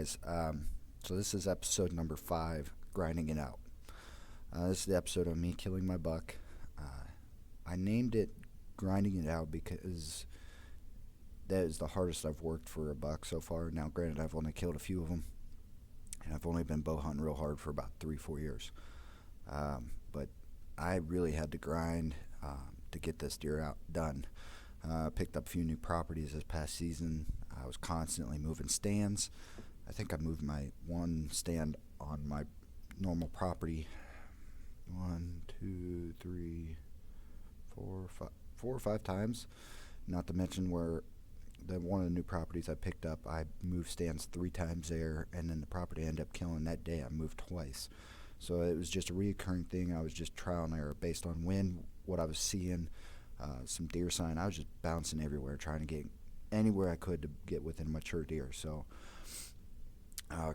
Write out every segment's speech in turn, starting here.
guys. So this is episode number 5, grinding it out. This is the episode of me killing my buck. I named it grinding it out because that is the hardest I've worked for a buck so far. Now, granted, I've only killed a few of them, and I've only been bow hunting real hard for about 3-4 years. But I really had to grind to get this deer out done. Picked up a few new properties this past season. I was constantly moving stands. I think I moved my one stand on my normal property 4 or 5 times. Not to mention where one of the new properties I picked up, I moved stands 3 times there, and then the property I ended up killing that day, I moved twice. So it was just a reoccurring thing. I was just trial and error based on wind, what I was seeing, some deer sign. I was just bouncing everywhere, trying to get anywhere I could to get within mature deer. So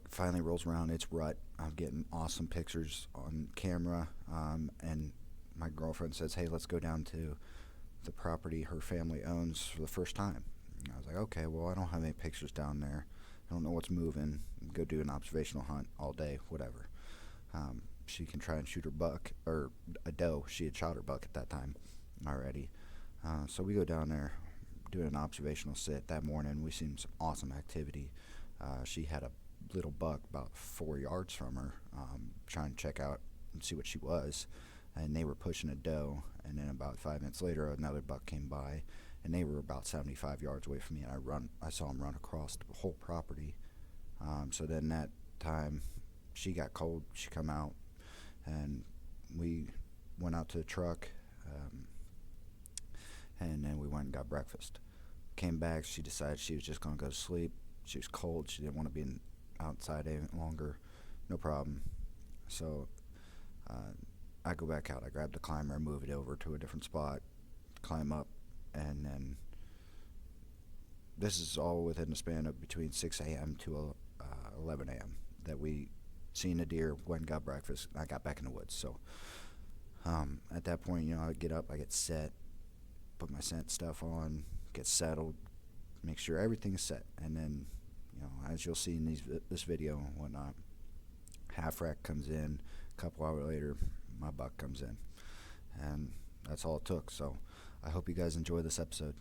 finally rolls around, it's rut. I'm getting awesome pictures on camera, and my girlfriend says, hey, let's go down to the property her family owns for the first time. And I was like, okay, well, I don't have any pictures down there. I don't know what's moving. Go do an observational hunt all day, whatever. She can try and shoot her buck, or a doe. She had shot her buck at that time already. So we go down there, doing an observational sit. That morning, we seen some awesome activity. She had a little buck about 4 yards from her, trying to check out and see what she was. And they were pushing a doe. And then about 5 minutes later, another buck came by, and they were about 75 yards away from me. And I saw them run across the whole property. So then that time, she got cold. She come out, and we went out to the truck, and then we went and got breakfast. Came back. She decided she was just going to go to sleep. She was cold. She didn't want to be outside any longer. No problem. So I go back out. I grab the climber and move it over to a different spot, climb up, and then this is all within the span of between 6 a.m. to 11 a.m. that we seen a deer, went and got breakfast. I got back in the woods. So at that point, I get up, I get set, put my scent stuff on, get settled, make sure everything's set, and then as you'll see in this video and whatnot, half rack comes in. A couple hours later, my buck comes in, and that's all it took. So I hope you guys enjoy this episode.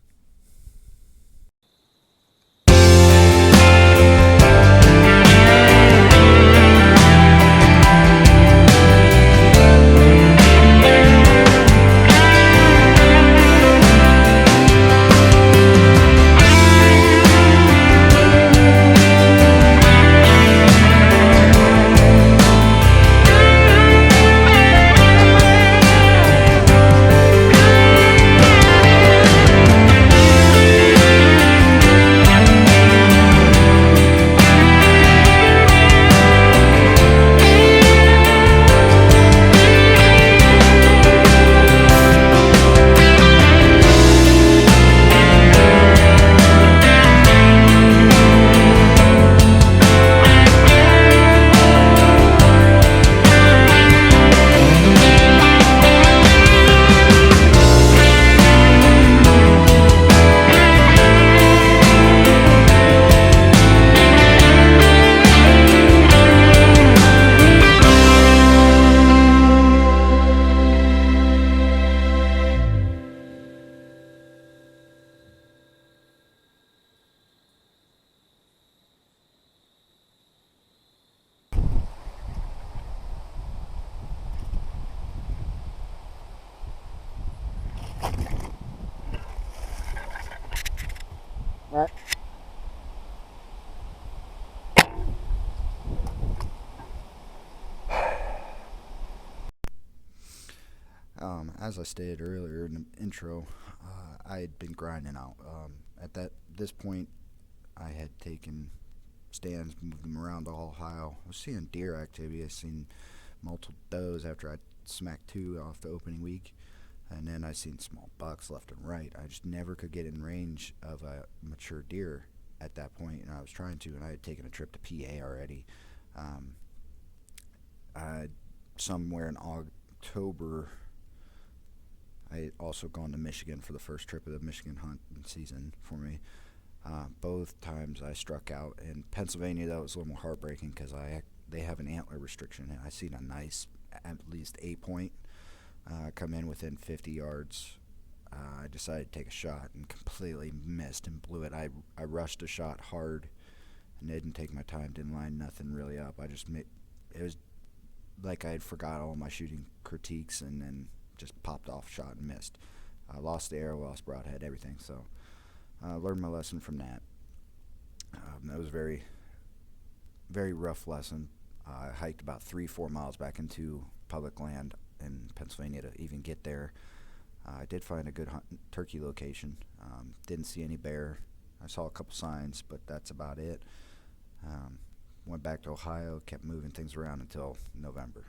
As I stated earlier in the intro, I had been grinding out. At this point, I had taken stands, moved them around Ohio. I was seeing deer activity. I seen multiple does after I smacked 2 off the opening week, and then I seen small bucks left and right. I just never could get in range of a mature deer at that point, and I was trying to, and I had taken a trip to PA already. Somewhere in October, I had also gone to Michigan for the first trip of the Michigan hunting season for me. Both times I struck out. In Pennsylvania, that was a little more heartbreaking because they have an antler restriction, and I seen a nice, at least 8-point, come in within 50 yards. I decided to take a shot and completely missed and blew it. I rushed a shot hard and didn't take my time, didn't line nothing really up. It was like I had forgot all my shooting critiques and then just popped off, shot and missed. I lost the arrow, lost broadhead, everything. So I learned my lesson from that. That was a very, very rough lesson. I hiked about 3-4 miles back into public land in Pennsylvania to even get there. I did find a good turkey location. Didn't see any bear. I saw a couple signs, but that's about it. Went back to Ohio, kept moving things around until November.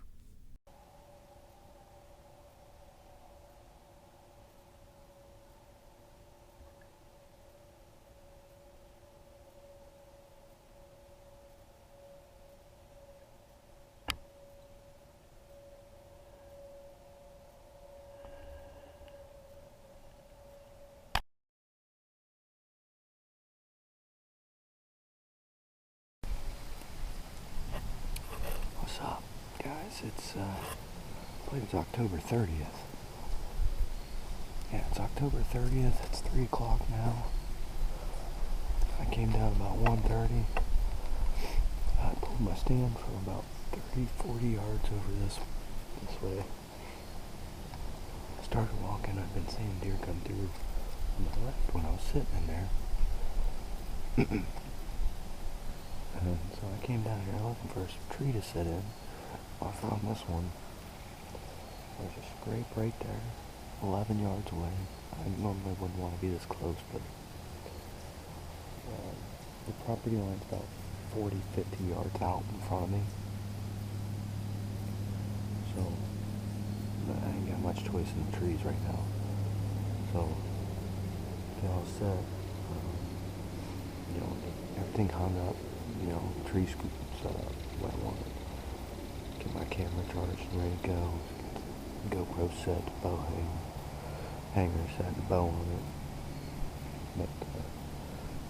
What's up, guys? I believe it's October 30th. Yeah, it's October 30th. It's 3 o'clock now. I came down about 1:30. I pulled my stand from about 30-40 yards over this way. I started walking. I've been seeing deer come through on my left when I was sitting in there. And so I came down here looking for a tree to sit in. I found this one. There's a scrape right there, 11 yards away. I normally wouldn't want to be this close, but the property line's about 40-50 yards out in front of me. So I ain't got much choice in the trees right now. So get all set. Everything hung up. Tree scoop set up where I want it. Get my camera charged and ready to go. GoPro set, bow hanger set, and bow on it. But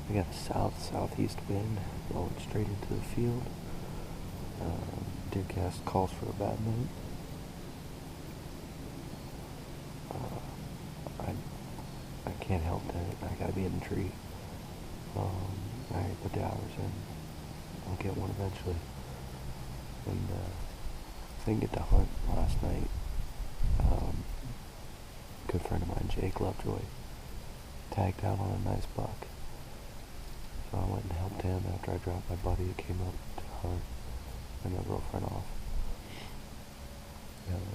we got a southeast wind blowing straight into the field. Deercast calls for a bad night. I can't help that. I gotta be in the tree. I put the hours in. I'll get one eventually. And didn't get to hunt last night. Good friend of mine, Jake Lovejoy, tagged out on a nice buck. So I went and helped him after I dropped my buddy who came up to hunt and my girlfriend off.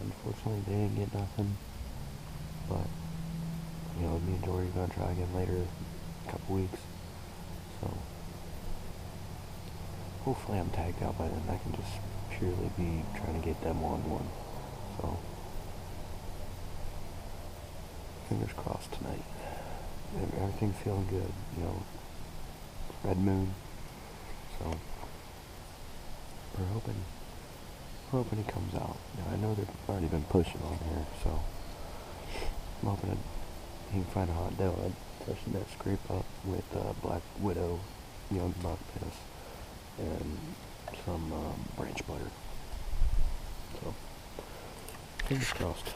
Unfortunately they didn't get nothing. But me and Jory are gonna try again later in a couple weeks. So hopefully I'm tagged out by then. I can just purely be trying to get them on one. So fingers crossed tonight. Everything's feeling good. Red moon. So we're hoping he comes out. Now I know they've already been pushing on there, so I'm hoping he can find a hot doe. I'd freshen that scrape up with Black Widow, young buck piss, and some branch butter. So, fingers crossed.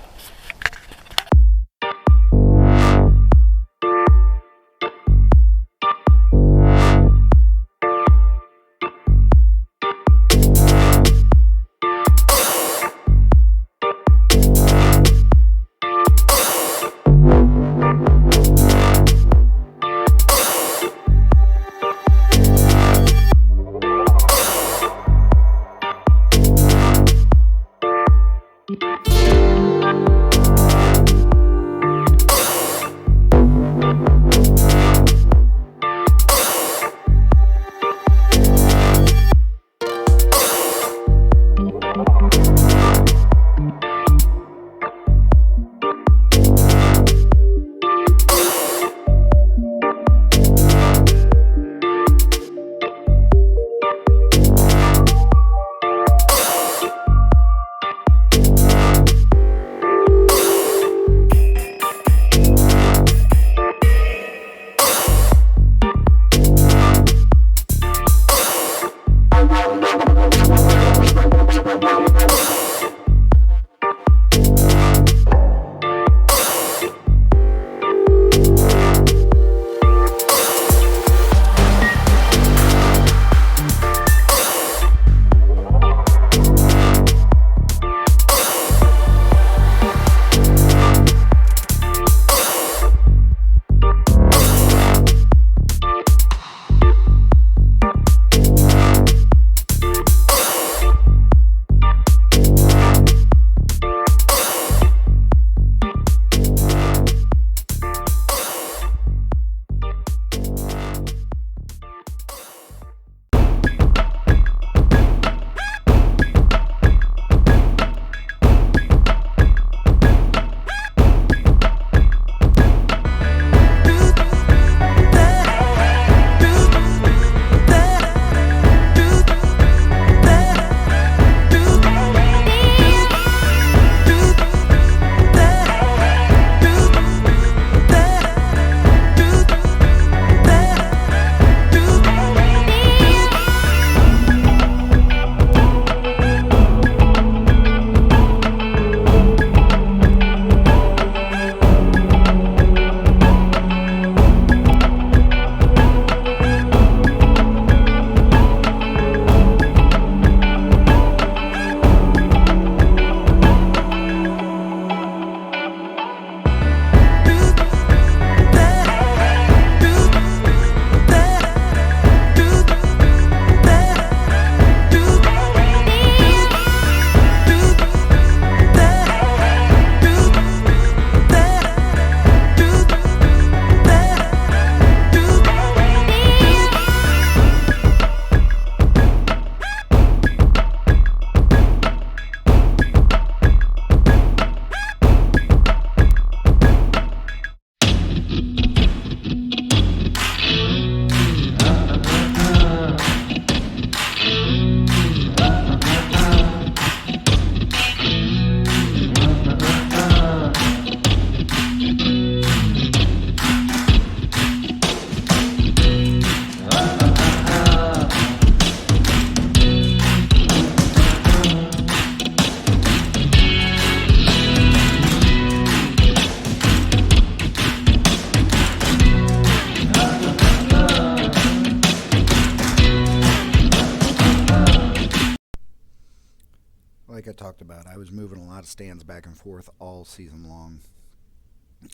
talked about, I was moving a lot of stands back and forth all season long.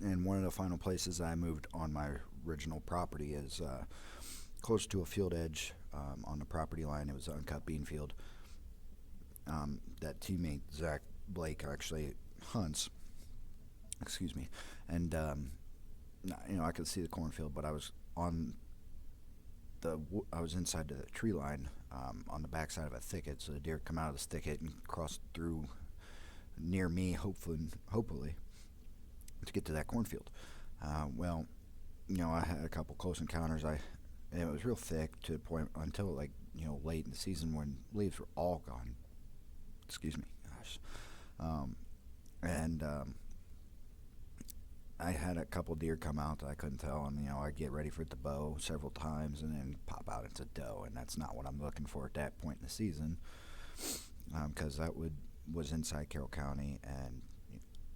And one of the final places I moved on my original property is close to a field edge on the property line. It was an uncut bean field that teammate Zach Blake actually hunts. Excuse me. And I could see the cornfield, but I was I was inside the tree line on the backside of a thicket, so the deer come out of this thicket and cross through near me, hopefully, to get to that cornfield. I had a couple close encounters. And it was real thick to the point until late in the season when leaves were all gone. Excuse me, gosh. I had a couple deer come out that I couldn't tell, and I get ready for it to bow several times, and then pop out it's a doe, and that's not what I'm looking for at that point in the season, because that was inside Carroll County, and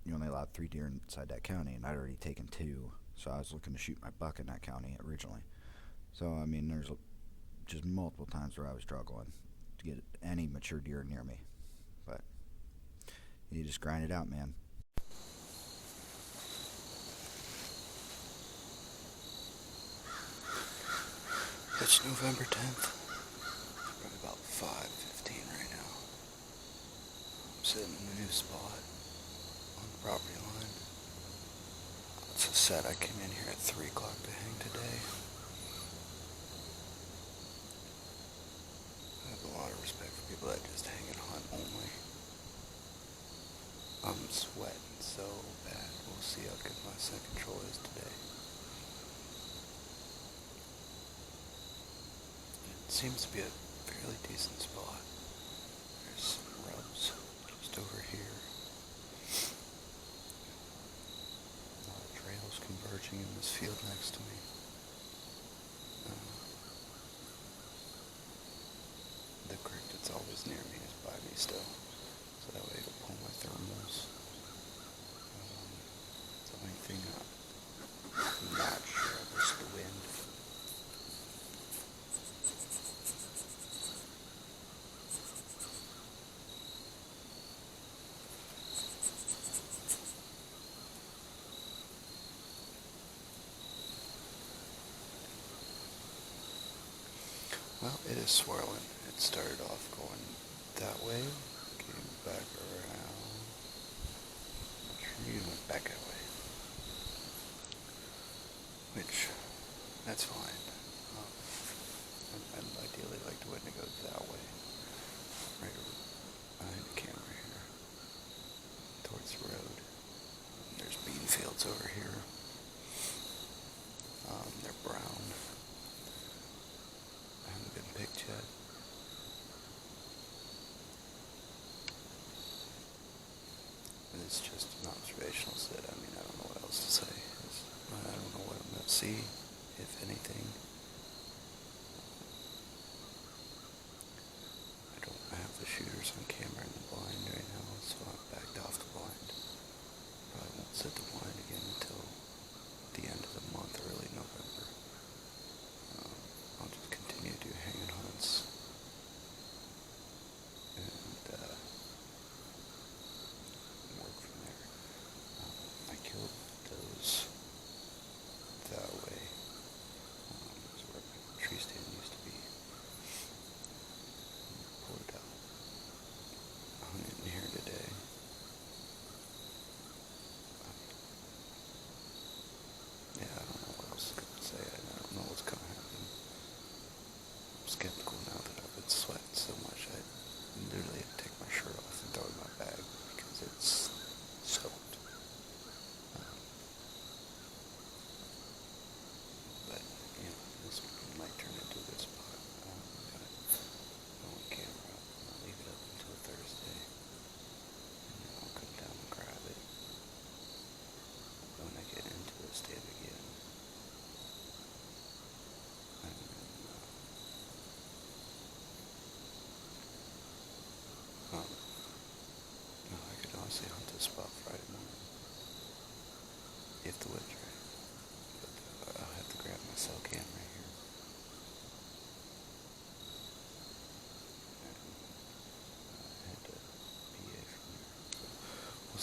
you only allowed 3 deer inside that county, and I'd already taken 2, so I was looking to shoot my buck in that county originally. So there's just multiple times where I was struggling to get any mature deer near me, but you just grind it out, man. It's November 10th. It's probably about 5:15 right now. I'm sitting in a new spot on the property line. It's a set. I came in here at 3 o'clock to hang today. I have a lot of respect for people that just hang and hunt only. I'm sweating so bad. We'll see how good my second control is today. It seems to be a fairly decent spot. There's some rubs just over here. A lot of trails converging in this field next to me. The creek that's always near me is by me still, so that way I can pull my thermals. The only thing I'm not sure of is the wind. Well, it is swirling. It started off going that way, came back around, and went back that way. Which, that's fine. I'd ideally like the wind to go that way. Right behind the camera here, towards the road. And there's bean fields over here. They're brown. Haven't been picked yet. It's just an observational sit. I don't know what else to say. I don't know what I'm going to see, if anything. I don't have the shooters on camera in the blind right now, so I've backed off the blind. Probably won't set the blind again until the end of the month, early November. I'll just continue to do hanging hunts and work from there. I killed those that way. That's where my tree stand used to be. Pulled it out. I hunted in here today.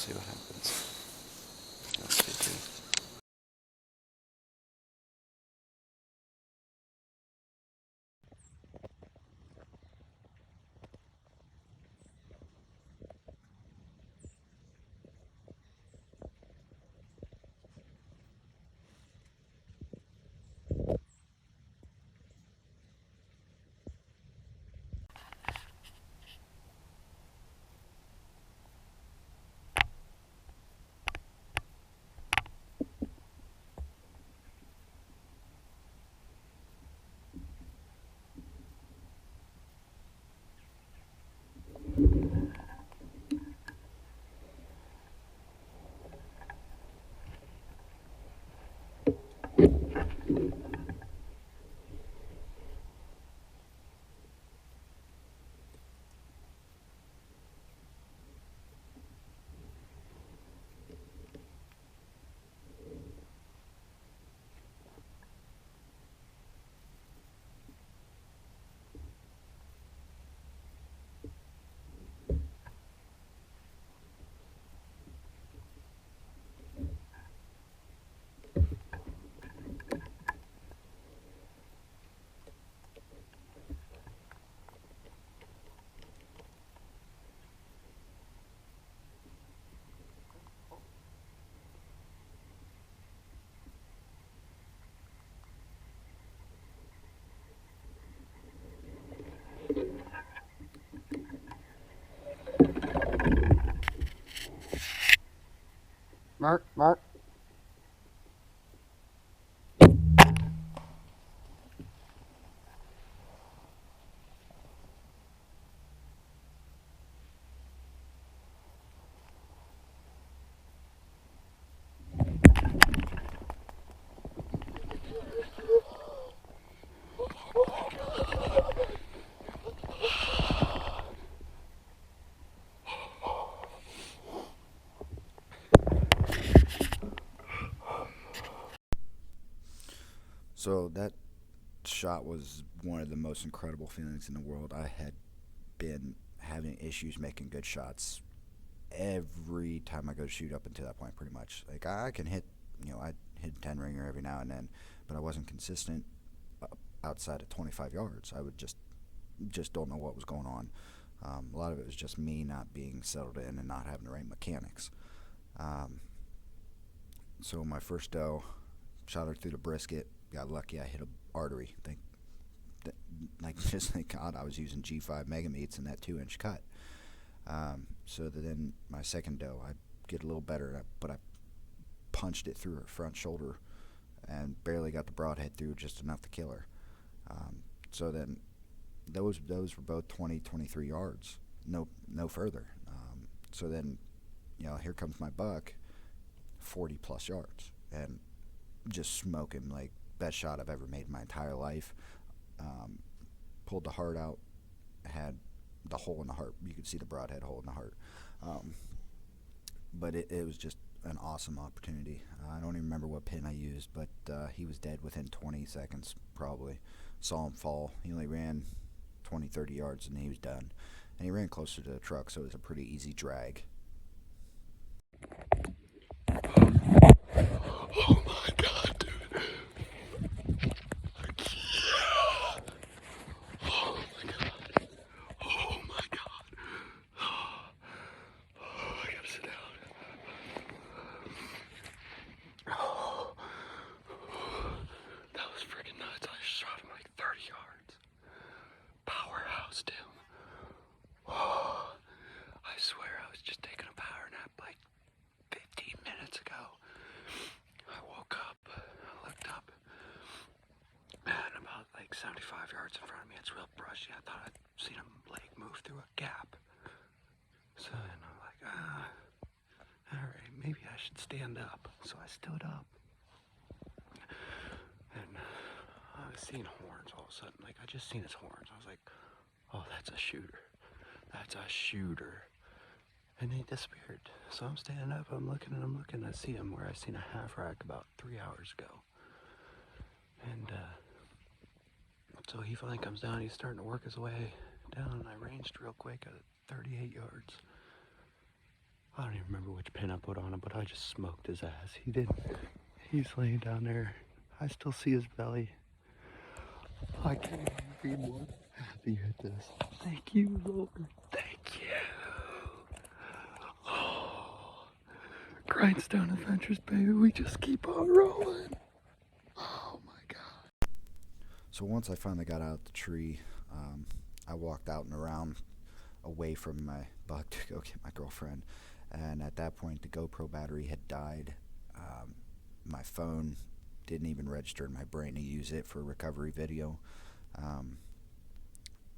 see what happens. Stay tuned. Mark. So that shot was one of the most incredible feelings in the world. I had been having issues making good shots every time I go to shoot up until that point, pretty much. Like I can hit, I hit 10 ringer every now and then, but I wasn't consistent outside of 25 yards. I would just don't know what was going on. A lot of it was just me not being settled in and not having the right mechanics. So my first doe, shot her through the brisket. Got lucky. I hit a artery. Thank God I was using G5 Mega Meats in that 2-inch cut. So then my second doe, I get a little better, but I punched it through her front shoulder and barely got the broadhead through, just enough to kill her. So then those were both 20, 23 yards, no further. So then, here comes my buck, 40 plus yards, and just smoking, like best shot I've ever made in my entire life. Pulled the heart out, had the hole in the heart. You could see the broadhead hole in the heart. But it was just an awesome opportunity. I don't even remember what pin I used, but he was dead within 20 seconds probably. Saw him fall. He only ran 20, 30 yards and he was done. And he ran closer to the truck, so it was a pretty easy drag. Oh my God, dude. Oh my God. Oh my God. Oh, I gotta sit down. Oh, that was freaking nuts. I shot him like 30 yards. Powerhoused him. Oh, I swear I was just taking a power nap like 15 minutes ago. I woke up, I looked up, and about like 75 yards in front of me, it's real brushy. I thought I'd seen a leg move through a gap. So then I'm like, alright, maybe I should stand up. So I stood up. And I was seeing horns all of a sudden. Like, I just seen his horns. I was like, oh, that's a shooter. That's a shooter. And he disappeared. So I'm standing up, I'm looking. I see him where I seen a half rack about 3 hours ago. And so he finally comes down. He's starting to work his way down. And I ranged real quick at 38 yards. I don't even remember which pin I put on him, but I just smoked his ass. He did. He's laying down there. I still see his belly. I can't be more happy at this. Thank you, Lord. Thank you. Oh, Grindstone Adventures, baby. We just keep on rolling. Oh my God. So once I finally got out of the tree, I walked out and around away from my buck to go get my girlfriend. And at that point, the GoPro battery had died. My phone didn't even register in my brain to use it for recovery video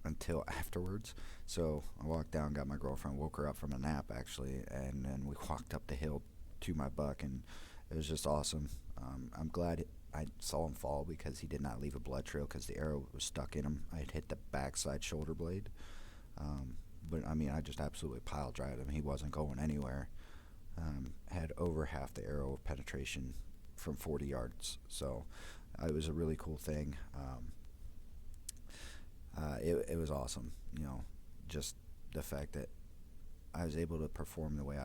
until afterwards. So I walked down, got my girlfriend, woke her up from a nap actually, and then we walked up the hill to my buck, and it was just awesome. I'm glad I saw him fall because he did not leave a blood trail because the arrow was stuck in him. I had hit the backside shoulder blade. But I mean, I just absolutely pile drived him. He wasn't going anywhere. Had over half the arrow penetration from 40 yards. So it was a really cool thing. It was awesome. You know, just the fact that I was able to perform the way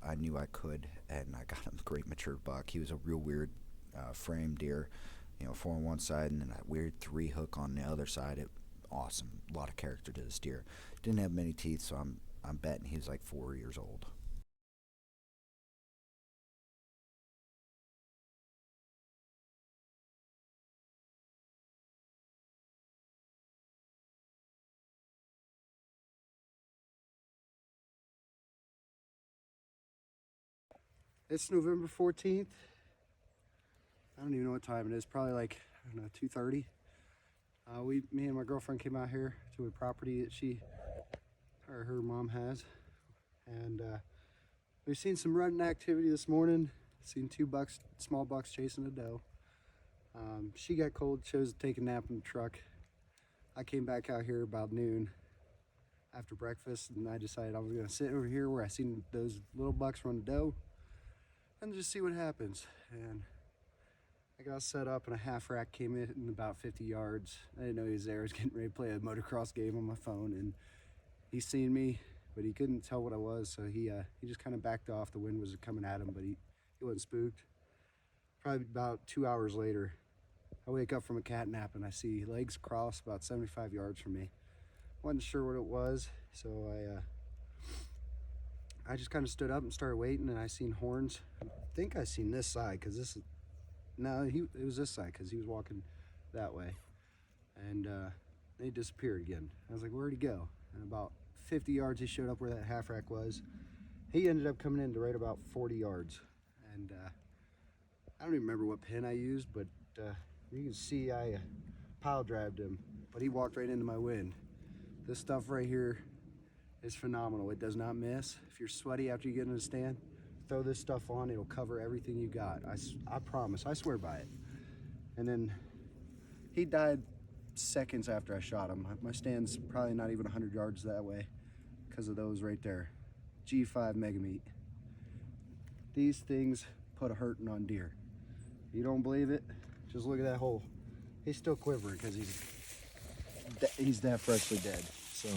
I knew I could, and I got him a great mature buck. He was a real weird frame deer, you know, 4 on one side and then that weird 3 hook on the other side. Awesome, a lot of character to this deer. Didn't have many teeth, so I'm betting he was like 4 years old. It's November 14th. I don't even know what time it is. Probably like, I don't know, 2:30. Me and my girlfriend came out here to a property that her mom has, and we've seen some running activity this morning. Seen 2 bucks, small bucks chasing a doe. She got cold, chose to take a nap in the truck. I came back out here about noon after breakfast, and I decided I was gonna sit over here where I seen those little bucks run a doe and just see what happens. And I got set up, and a half rack came in about 50 yards. I didn't know he was there. I was getting ready to play a motocross game on my phone, and he seen me, but he couldn't tell what I was, so he just kind of backed off. The wind was coming at him, but he wasn't spooked. Probably about 2 hours later, I wake up from a cat nap, and I see legs cross about 75 yards from me. Wasn't sure what it was, so I just kind of stood up and started waiting, and I seen horns. I think I seen this side, because this is, no, it was this side, because he was walking that way. And he disappeared again. I was like, where'd he go? And about 50 yards, he showed up where that half rack was. He ended up coming in to right about 40 yards. And I don't even remember what pin I used, but you can see I pile drived him, but he walked right into my wind. This stuff right here is phenomenal. It does not miss. If you're sweaty after you get in the stand, throw this stuff on. It'll cover everything you got. I promise. I swear by it. And then he died seconds after I shot him. My stand's probably not even 100 yards that way because of those right there. G5 Mega Meat. These things put a hurting on deer. You don't believe it? Just look at that hole. He's still quivering because he's that freshly dead. So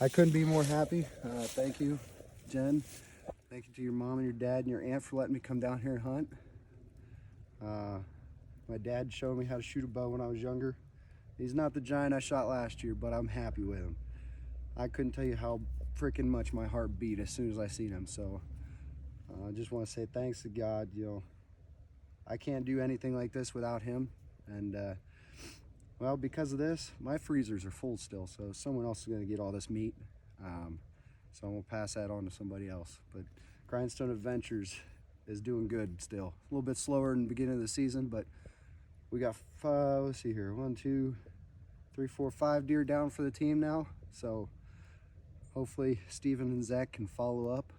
I couldn't be more happy. Thank you, Jen. Thank you to your mom and your dad and your aunt for letting me come down here and hunt. My dad showed me how to shoot a bow when I was younger. He's not the giant I shot last year, but I'm happy with him. I couldn't tell you how freaking much my heart beat as soon as I seen him. So I just want to say thanks to God. You know, I can't do anything like this without him. And well, because of this, my freezers are full still. So someone else is going to get all this meat. So I'm going to pass that on to somebody else. But Grindstone Adventures is doing good still. A little bit slower in the beginning of the season, but we got, let's see here, 1, 2, 3, 4, 5 deer down for the team now. So hopefully Steven and Zach can follow up,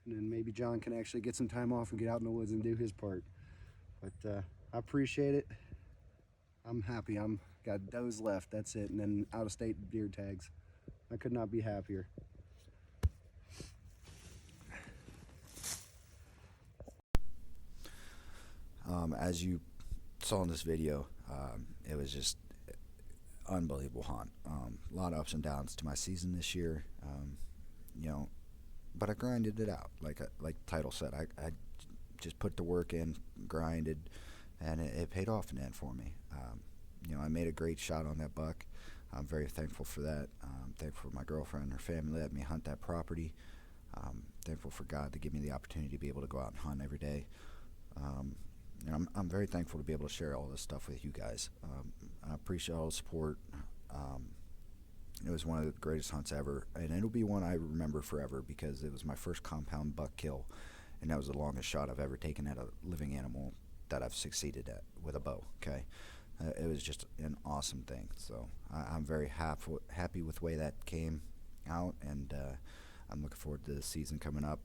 and then maybe John can actually get some time off and get out in the woods and do his part. But I appreciate it. I'm happy. I'm got those left. That's it. And then out-of-state deer tags. I could not be happier. As you saw in this video, it was just unbelievable hunt. A lot of ups and downs to my season this year. you know, but I grinded it out. Like the title said, I just put the work in, grinded, and it paid off in the end for me. You know, I made a great shot on that buck. I'm very thankful for that. Thankful for my girlfriend and her family let me hunt that property. Thankful for God to give me the opportunity to be able to go out and hunt every day. And I'm very thankful to be able to share all this stuff with you guys. I appreciate all the support. It was one of the greatest hunts ever, and it'll be one I remember forever because it was my first compound buck kill, and that was the longest shot I've ever taken at a living animal that I've succeeded at with a bow. Okay, it was just an awesome thing. So I'm very happy with the way that came out, and I'm looking forward to the season coming up.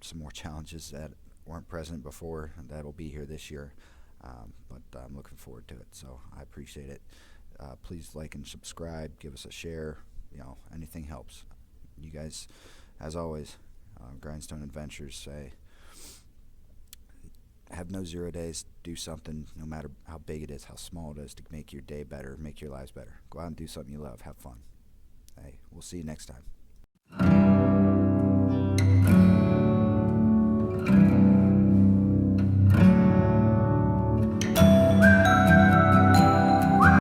Some more challenges that weren't present before that'll be here this year, but I'm looking forward to it. So I appreciate it. Please like and subscribe, give us a share, you know, anything helps. You guys, as always, Grindstone Adventures say, have no 0 days, do something, no matter how big it is, how small it is, to make your day better, make your lives better. Go out and do something you love, have fun. Hey, we'll see you next time.